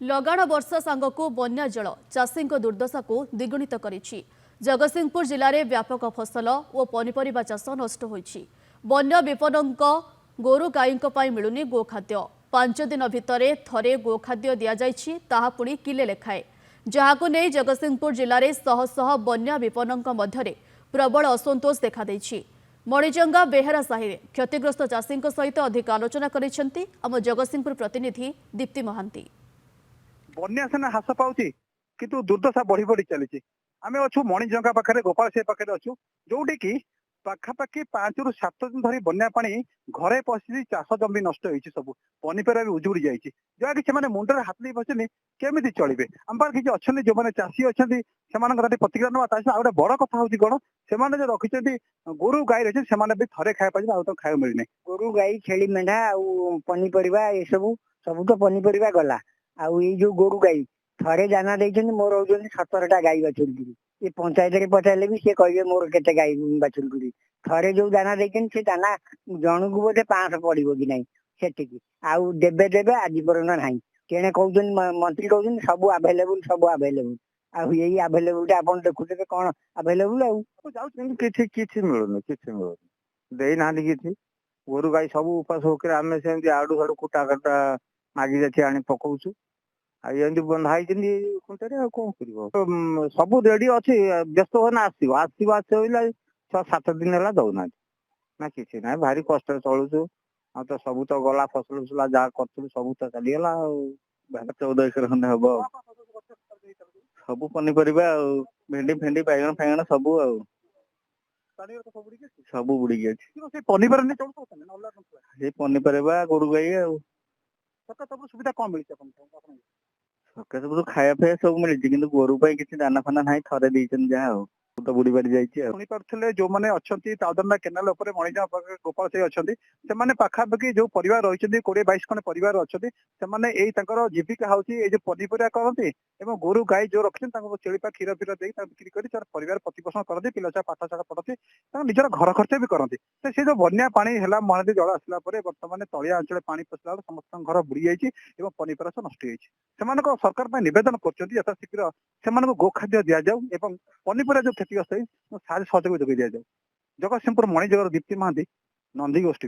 लगाण वर्षा सांगक बन्या जल चाषी दुर्दशा को द्विगुणित करिछि। जगतसिंहपुर जिले में व्यापक फसल और पनीपरिबा चाष नष्ट होइछि। बन्या विपन्नक गोरु गाई मिलुनी गोखाद्य। 5 दिन भितर थरे गोखाद्य दि जाइछि, ताहा पुणी किले लेखाए, जहाको नै जगतसिंहपुर जिले में शह शह बन्या विपन्नक मध्यरे प्रबल असंतोष देखा देइछि। मणिजंगा बेहेरा साहि क्षतिग्रस्त चाषी सहित अधिक आलोचना करिसेंती आम जगतसिंहपुर प्रतिनिधि दीप्ति महांती। बन्या सेना ह्रास पाउछि किंतु दुर्दशा बढ़ी बढ़ी चली। आम अच्छु मणिजंगा पाखे गोपाल से पाखे अच्छु जोटी कि पाखापाखि 5 ରୁ 7 दिन धरी बन्या पानी घरे पशि चाष जमी नष्ट होती, सब पनीपरिया भी उजुड़ी जाइए, जहाँकि से मुंडे हाथ नहीं बसने केमी चलिए। आम पाखे किसी अच्छा जो मैंने चाषी अच्छा से प्रतिक्रिया ना आ गोटे बड़ कथा हूँ कौन से जो रखिंट गोरु गाई रही से थे खाया आउ तो खाया मिलना। गोरु गाई छेली मेढ़ा पनीपरिया ये सब सब तो पनीपरिया गला आउ ये जो गोरु गाई थरे दाना देते मोर हो 17टा गाई बाछुरी ये पंचायत में पचारे भी सी कहे मोर केते गाई बाछुरी थरे जो दाना देते से दाना जन को बोधे 500 पड़ो कि ना से आउ देवे देवे आज पर्यटन ना केने कहते मंत्री कहते सब आभेलेबुल सब आभेलेबुल आउ यही आभेलेबुल आप देखुते कौन आभेलेबुल किसी मिलूनी देना कि गोरु गाई सब उपास होकर आम से आड़ू साड़ू कुटा कटा मागी जाती आनी पकाउछु आमती बंधा खुंटे कौन कर सब रेडी अच्छी व्यस्त होना आसो आसो आसो 6-7 दिन है दौना ना कि ना भारी कष्ट चलुचु आ तो सब तो गला फसल फसला जहाँ कर सब तो चलीगला 14 एकर खंडे हम सब पनीपरिया भेंडी फेंडी बैगण फैगण सब सब बुड़ी गई पनीपरिया गोरु गाई सुविधा कौन मिली सरकार सब खाया फाया सब मिली कि गोरु किसी दाना फाना ना थे देते जहाँ तो बुड़ी बाड़ी जाइए। शुणी पारे जो मैंने अच्छा ताउदंडा केनाल मणिजा गोपाल से अच्छा से पाखापाखि जो परिवार रही 20-22 खंड परिवार अच्छा से जीविका हूँ जो पनीपरिया करती गोरु गाई जो रखते चेपा क्षीर फीर बिक्री कर परिवार प्रतिपोषण करती पिला छुआ पाठशाला पढ़ती निजर घर खर्च भी करती। से जो बन्या पानी है महानदी जल आसला बर्तमान तलिया अंचल पानी पशिला समस्त घर बुड़ी जाइए पनीपरिया सब नष्ट हो सरकार नवेदन कर यथाशीघ्र से गोखाद्य दि जाऊ पनीपरिया जो क्षतिग्रस्त है साहय सहयोग जोगाई दि जाऊ। जगतसिंहपुर मणिजंगार दीप्ति महांती, नंदी गोष्ठी।